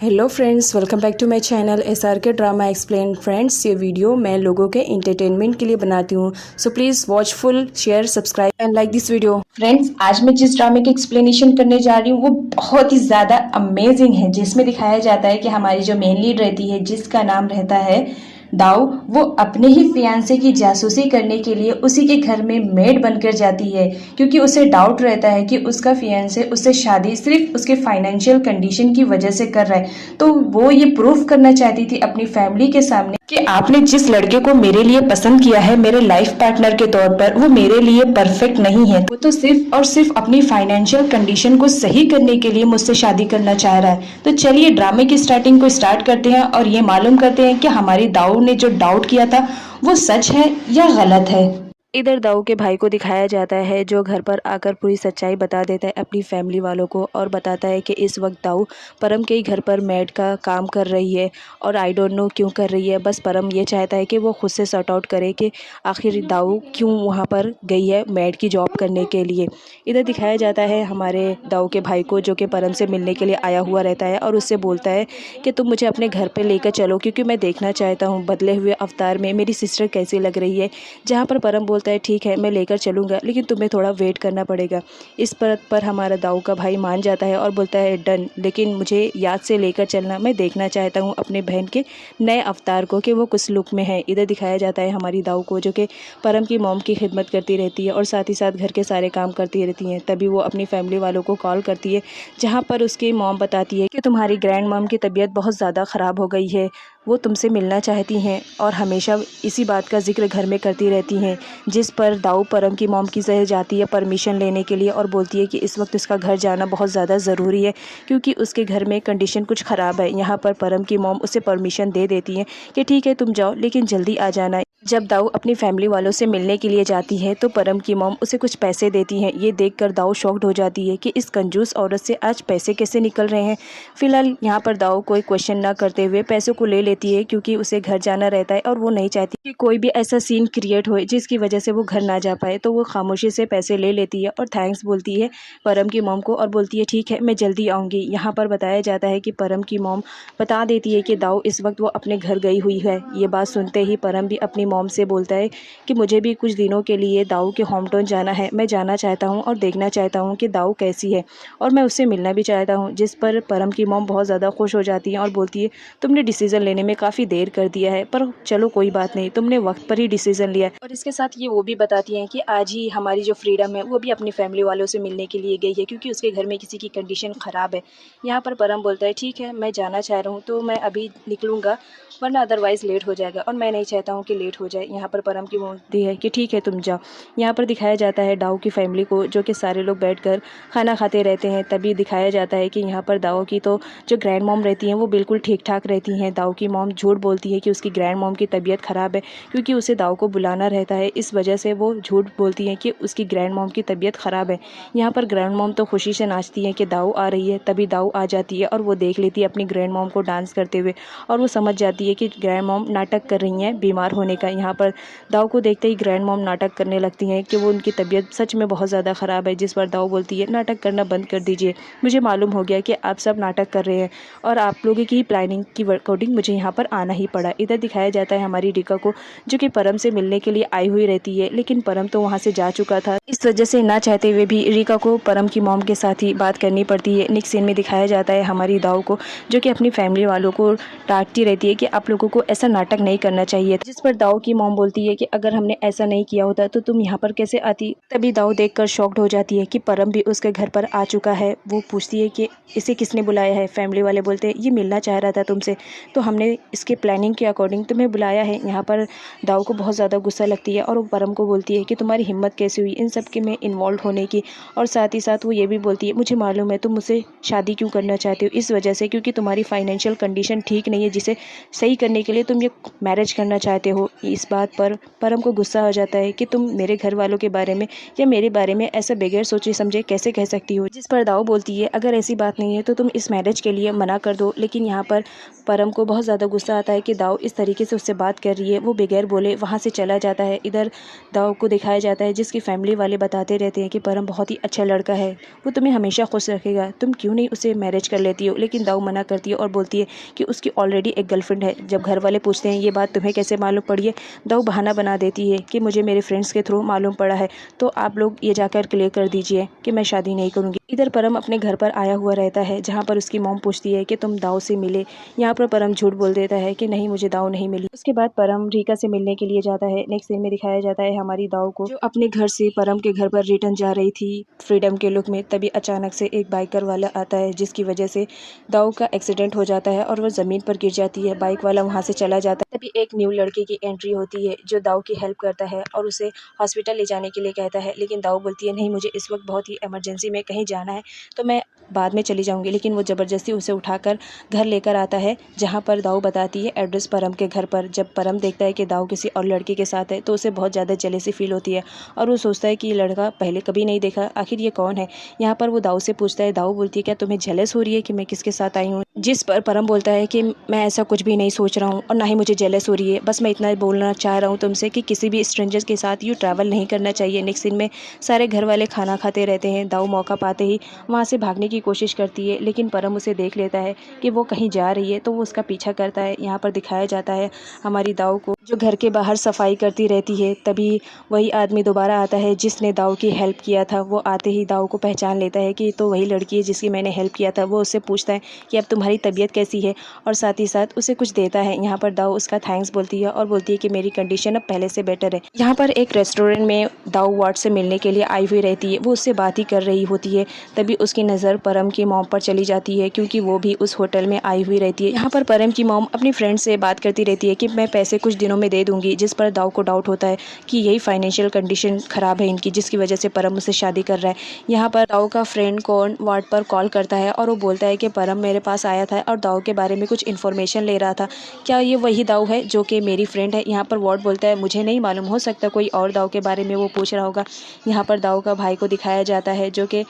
Hello friends, welcome back to my channel SRK drama explain. Friends, ये वीडियो मैं लोगों के एंटरटेनमेंट के लिए बनाती हूँ, so please watch full, share, subscribe and like this video. Friends, आज मैं जिस ड्रामे की एक्सप्लेनेशन करने जा रही हूँ वो बहुत ही ज़्यादा अमेजिंग है, जिसमें दिखाया जाता है कि हमारी जो मेन लीड रहती है, जिसका नाम रहता है दाऊ, वो अपने ही फियांसे की जासूसी करने के लिए उसी के घर में मेड बनकर जाती है, क्योंकि उसे डाउट रहता है कि उसका फियांसे उससे शादी सिर्फ उसके फाइनेंशियल कंडीशन की वजह से कर रहा है। तो वो ये प्रूफ करना चाहती थी अपनी फैमिली के सामने कि आपने जिस लड़के को मेरे लिए पसंद किया है मेरे लाइफ पार्टनर के तौर पर, वो मेरे लिए परफेक्ट नहीं है। वो तो सिर्फ और सिर्फ अपनी फाइनेंशियल कंडीशन को सही करने के लिए मुझसे शादी करना चाह रहा है। तो चलिए ड्रामे की स्टार्टिंग को स्टार्ट करते हैं और ये मालूम करते हैं कि हमारी दाऊ ने जो डाउट किया था वो सच है या गलत है। इधर दाऊ के भाई को दिखाया जाता है, जो घर पर आकर पूरी सच्चाई बता देता है अपनी फैमिली वालों को और बताता है कि इस वक्त दाऊ परम के ही घर पर मेड का काम कर रही है और आई डोंट नो क्यों कर रही है। बस परम ये चाहता है कि वो खुद से सॉर्ट आउट करे कि आखिर दाऊ क्यों वहाँ पर गई है मेड की जॉब करने के लिए। इधर दिखाया जाता है हमारे दाऊ के भाई को, जो कि परम से मिलने के लिए आया हुआ रहता है और उससे बोलता है कि तुम मुझे अपने घर पर लेकर चलो, क्योंकि मैं देखना चाहता हूँ बदले हुए अवतार में मेरी सिस्टर कैसी लग रही है। जहाँ पर परम बोलता है ठीक है मैं लेकर चलूँगा, लेकिन तुम्हें थोड़ा वेट करना पड़ेगा। इस पर हमारा दाऊ का भाई मान जाता है और बोलता है डन, लेकिन मुझे याद से लेकर चलना, मैं देखना चाहता हूँ अपने बहन के नए अवतार को कि वो किस लुक में है। इधर दिखाया जाता है हमारी दाऊ को, जो कि परम की मॉम की खिदमत करती रहती है और साथ ही साथ घर के सारे काम करती रहती हैं। तभी वो अपनी फैमिली वालों को कॉल करती है, जहाँ पर उसकी मॉम बताती है कि तुम्हारी ग्रैंड मॉम की तबीयत बहुत ज़्यादा ख़राब हो गई है, वो तुमसे मिलना चाहती हैं और हमेशा इसी बात का जिक्र घर में करती रहती हैं। जिस पर दाऊ परम की मॉम की तरह जाती है परमिशन लेने के लिए और बोलती है कि इस वक्त उसका घर जाना बहुत ज़्यादा ज़रूरी है, क्योंकि उसके घर में कंडीशन कुछ ख़राब है। यहाँ पर परम की मॉम उसे परमिशन दे देती है कि ठीक है तुम जाओ, लेकिन जल्दी आ जाना। जब दाऊ अपनी फैमिली वालों से मिलने के लिए जाती है तो परम की मॉम उसे कुछ पैसे देती हैं। ये देखकर दाऊ शॉक्ड हो जाती है कि इस कंजूस औरत से आज पैसे कैसे निकल रहे हैं। फिलहाल यहाँ पर दाऊ कोई क्वेश्चन ना करते हुए पैसों को ले लेती है, क्योंकि उसे घर जाना रहता है और वो नहीं चाहती कि कोई भी ऐसा सीन क्रिएट हो जिसकी वजह से वो घर ना जा पाए। तो वो खामोशी से पैसे ले लेती है और थैंक्स बोलती है परम की मॉम को और बोलती है ठीक है मैं जल्दी आऊँगी। यहाँ पर बताया जाता है कि परम की मॉम बता देती है कि दाऊ इस वक्त वो अपने घर गई हुई है। ये बात सुनते ही परम भी अपनी मॉम से बोलता है कि मुझे भी कुछ दिनों के लिए दाऊ के होम टाउन जाना है, मैं जाना चाहता हूँ और देखना चाहता हूँ कि दाऊ कैसी है और मैं उससे मिलना भी चाहता हूँ। जिस पर परम की मॉम बहुत ज़्यादा खुश हो जाती है और बोलती है तुमने डिसीज़न लेने में काफ़ी देर कर दिया है, पर चलो कोई बात नहीं, तुमने वक्त पर ही डिसीज़न लिया है। और इसके साथ ये वो भी बताती हैं कि आज ही हमारी जो फ्रीडम है वो भी अपनी फैमिली वालों से मिलने के लिए गई है, क्योंकि उसके घर में किसी की कंडीशन ख़राब है। यहाँ पर परम बोलता है ठीक है मैं जाना चाह रहा हूँ तो मैं अभी निकलूँगा, वरना अदरवाइज़ लेट हो जाएगा और मैं नहीं चाहता हूँ कि लेट हो जाए। यहाँ पर परम की बोलती है कि ठीक है तुम जाओ। यहाँ पर दिखाया जाता है दाऊ की फैमिली को, जो कि सारे लोग बैठकर खाना खाते रहते हैं। तभी दिखाया जाता है कि यहाँ पर दाऊ की तो जो ग्रैंड मॉम रहती हैं वो बिल्कुल ठीक ठाक रहती हैं। दाऊ की मॉम झूठ बोलती है कि उसकी ग्रैंड मॉम की तबीयत ख़राब है, क्योंकि उसे दाऊ को बुलाना रहता है, इस वजह से वो झूठ बोलती हैं कि उसकी ग्रैंड मॉम की तबीयत ख़राब है। यहाँ पर ग्रैंड मॉम तो खुशी से नाचती है कि दाऊ आ रही है। तभी दाऊ आ जाती है और वो देख लेती है अपनी ग्रैंड मॉम को डांस करते हुए और वो समझ जाती है कि ग्रैंड मॉम नाटक कर रही हैं बीमार होने का। यहाँ पर दाऊ को देखते ही ग्रैंड मॉम नाटक करने लगती हैं कि वो उनकी तबीयत सच में बहुत ज़्यादा ख़राब है। जिस पर दाऊ बोलती है नाटक करना बंद कर दीजिए, मुझे मालूम हो गया कि आप सब नाटक कर रहे हैं और आप लोगों की प्लानिंग की अकॉर्डिंग मुझे यहाँ पर आना ही पड़ा। इधर दिखाया जाता है हमारी रिका को, जो कि परम से मिलने के लिए आई हुई रहती है, लेकिन परम तो वहाँ से जा चुका था। इस वजह से ना चाहते हुए भी रिका को परम की मॉम के साथ ही बात करनी पड़ती है। नेक्स्ट सीन में दिखाया जाता है हमारी दाऊ को, जो कि अपनी फैमिली वालों को डांटती रहती है कि आप लोगों को ऐसा नाटक नहीं करना चाहिए। जिस पर दाऊ की मॉम बोलती है कि अगर हमने ऐसा नहीं किया होता तो तुम यहाँ पर कैसे आती। तभी दाऊ देखकर शॉक्ड हो जाती है कि परम भी उसके घर पर आ चुका है। वो पूछती है कि इसे किसने बुलाया है। फैमिली वाले बोलते हैं ये मिलना चाह रहा था तुमसे, तो हमने इसके प्लानिंग के अकॉर्डिंग तुम्हें बुलाया है। यहाँ पर दाऊ को बहुत ज़्यादा गुस्सा लगती है और वो परम को बोलती है कि तुम्हारी हिम्मत कैसे हुई इन सब के में इन्वॉल्व होने की। और साथ ही साथ वो ये भी बोलती है मुझे मालूम है तुम मुझसे शादी क्यों करना चाहते हो, इस वजह से क्योंकि तुम्हारी फाइनेंशियल कंडीशन ठीक नहीं है, जिसे सही करने के लिए तुम ये मैरिज करना चाहते हो। की इस बात पर परम को गुस्सा आ जाता है कि तुम मेरे घर वालों के बारे में या मेरे बारे में ऐसा बगैर सोचे समझे कैसे कह सकती हो। जिस पर दाऊ बोलती है अगर ऐसी बात नहीं है तो तुम इस मैरिज के लिए मना कर दो। लेकिन यहाँ पर परम को बहुत ज़्यादा गुस्सा आता है कि दाऊ इस तरीके से उससे बात कर रही है। वो बगैर बोले वहाँ से चला जाता है। इधर दाऊ को दिखाया जाता है जिसकी फैमिली वाले बताते रहते हैं कि परम बहुत ही अच्छा लड़का है, वो तुम्हें हमेशा खुश रखेगा, तुम क्यों नहीं उसे मैरिज कर लेती हो। लेकिन दाऊ मना करती है और बोलती है कि उसकी ऑलरेडी एक गर्लफ्रेंड है। जब घर वाले पूछते हैं ये बात तुम्हें कैसे मालूम पड़ी है, दाऊ बहाना बना देती है कि मुझे मेरे फ्रेंड्स के थ्रू मालूम पड़ा है, तो आप लोग ये जाकर क्लियर कर दीजिए कि मैं शादी नहीं करूँगी। इधर परम अपने घर पर आया हुआ रहता है जहाँ पर उसकी मॉम पूछती है कि तुम दाऊ से मिले। यहाँ पर परम झूठ बोल देता है कि नहीं, मुझे दाऊ नहीं मिली। उसके बाद परम रीका से मिलने के लिए जाता है। नेक्स्ट सीन में दिखाया जाता है हमारी दाऊ को जो अपने घर से परम के घर पर रिटर्न जा रही थी फ्रीडम के लुक में। तभी अचानक से एक बाइकर वाला आता है जिसकी वजह से दाऊ का एक्सीडेंट हो जाता है और वो ज़मीन पर गिर जाती है। बाइक वाला वहाँ से चला जाता है। तभी एक न्यू लड़के की एंट्री होती है जो दाऊ की हेल्प करता है और उसे हॉस्पिटल ले जाने के लिए कहता है। लेकिन दाऊ बोलती है नहीं, मुझे इस वक्त बहुत ही इमरजेंसी में कहीं जाना है, तो मैं बाद में चली जाऊंगी। लेकिन वो ज़बरदस्ती उसे उठाकर घर लेकर आता है जहाँ पर दाऊ बताती है एड्रेस परम के घर पर। जब परम देखता है कि दाऊ किसी और लड़के के साथ है तो उसे बहुत ज़्यादा जेलसी फील होती है और वो सोचता है कि ये लड़का पहले कभी नहीं देखा, आखिर ये कौन है। यहाँ पर वो दाऊ से पूछता है, दाऊ बोलती है क्या तुम्हें जेलस हो रही है कि मैं किसके साथ आई हूँ। जिस पर परम बोलता है कि मैं ऐसा कुछ भी नहीं सोच रहा हूँ और ना ही मुझे जेलस हो रही है, बस मैं इतना बोलना चाह रहा हूँ तुमसे कि किसी भी स्ट्रेंजर्स के साथ यूँ ट्रैवल नहीं करना चाहिए। नेक्स्ट सीन में सारे घर वाले खाना खाते रहते हैं। दाऊ मौका पाते ही वहाँ से भागने की कोशिश करती है लेकिन परम उसे देख लेता है कि वो कहीं जा रही है तो वो उसका पीछा करता है। यहाँ पर दिखाया जाता है हमारी दाऊ को जो घर के बाहर सफाई करती रहती है। तभी वही आदमी दोबारा आता है जिसने दाऊ की हेल्प किया था। वो आते ही दाऊ को पहचान लेता है कि तो वही लड़की है जिसकी मैंने हेल्प किया था। वो उससे पूछता है कि अब तुम्हारी तबीयत कैसी है और साथ ही साथ उसे कुछ देता है। यहाँ पर दाऊ उसका थैंक्स बोलती है और बोलती है कि मेरी कंडीशन अब पहले से बेटर है। यहाँ पर एक रेस्टोरेंट में दाऊ वार्ड से मिलने के लिए आई हुई रहती है। वो उससे बात ही कर रही होती है। तभी उसकी नज़र परम की मॉम पर चली जाती है क्योंकि वो भी उस होटल में आई हुई रहती है। यहाँ पर परम की मॉम अपनी फ्रेंड से बात करती रहती है कि मैं पैसे कुछ दिनों में दे दूंगी, जिस पर दाऊ को डाउट होता है कि यही फाइनेंशियल कंडीशन ख़राब है इनकी जिसकी वजह से परम उससे शादी कर रहा है। यहाँ पर दाऊ का फ्रेंड कौन वार्ड पर कॉल करता है और वो बोलता है कि परम मेरे पास आया था और दाऊ के बारे में कुछ इन्फॉर्मेशन ले रहा था, क्या ये वही दाऊ है जो कि मेरी फ्रेंड है। यहाँ पर वार्ड बोलता है मुझे नहीं मालूम, हो सकता कोई और दाऊ के बारे में वो पूछ रहा होगा। यहाँ पर दाऊ का भाई को दिखाया जाता है जो कि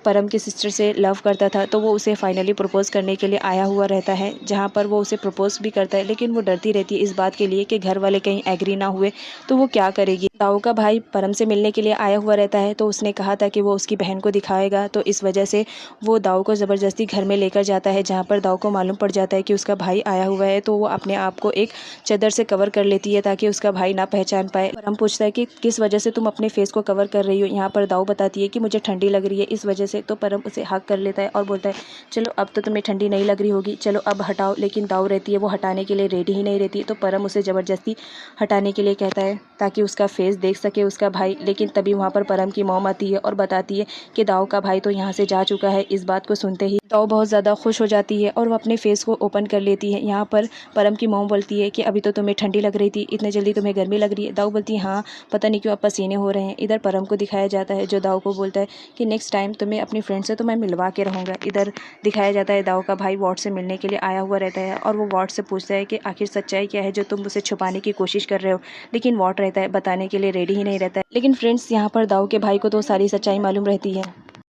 परम की सिस्टर से लव करता था, तो वो उसे फाइनली प्रपोज़ करने के लिए आया हुआ रहता है जहाँ पर वो उसे प्रपोज़ भी करता है। लेकिन वो डरती रहती है इस बात के लिए कि घर वाले कहीं एग्री ना हुए तो वो क्या करेगी। दाऊ का भाई परम से मिलने के लिए आया हुआ रहता है तो उसने कहा था कि वो उसकी बहन को दिखाएगा, तो इस वजह से वो दाऊ को ज़बरदस्ती घर में लेकर जाता है जहाँ पर दाऊ को मालूम पड़ जाता है कि उसका भाई आया हुआ है। तो वो अपने आप को एक चादर से कवर कर लेती है ताकि उसका भाई ना पहचान पाए। परम पूछता है कि किस वजह से तुम अपने फेस को कवर कर रही हो। यहाँ पर दाऊ बताती है कि मुझे ठंडी लग रही है इस वजह से। तो परम उसे हक कर लेता है और बोलता है चलो अब तो तुम्हें ठंडी नहीं लग रही होगी, चलो अब हटाओ। लेकिन दाऊ रहती है वो हटाने के लिए रेडी ही नहीं रहती, तो परम उसे ज़बरदस्ती हटाने के लिए कहता है ताकि उसका फेस देख सके उसका भाई। लेकिन तभी वहाँ पर परम की मॉम आती है और बताती है कि दाऊ का भाई तो यहाँ से जा चुका है। इस बात को सुनते ही दाऊ बहुत ज़्यादा खुश हो जाती है और वो अपने फेस को ओपन कर लेती है। यहाँ पर परम की मॉम बोलती है कि अभी तो तुम्हें ठंडी लग रही थी, इतने जल्दी तुम्हें गर्मी लग रही है। दाऊ बोलती है हाँ, पता नहीं क्यों अब पसीने हो रहे हैं। इधर परम को दिखाया जाता है जो दाऊ को बोलता है कि नेक्स्ट टाइम तुम्हें अपनी फ्रेंड से तो मैं मिलवा के रहूँगा। इधर दिखाया जाता है दाऊ का भाई वार्ड से मिलने के लिए आया हुआ रहता है और वो वार्ड से पूछता है कि आखिर सच्चाई क्या है जो तुम उसे छुपाने की कोशिश कर रहे हो। लेकिन वार्ड रहता है बताने के लिए रेडी ही नहीं रहता है। लेकिन फ्रेंड्स यहाँ पर दाऊ के भाई को तो सारी सच्चाई मालूम रहती है।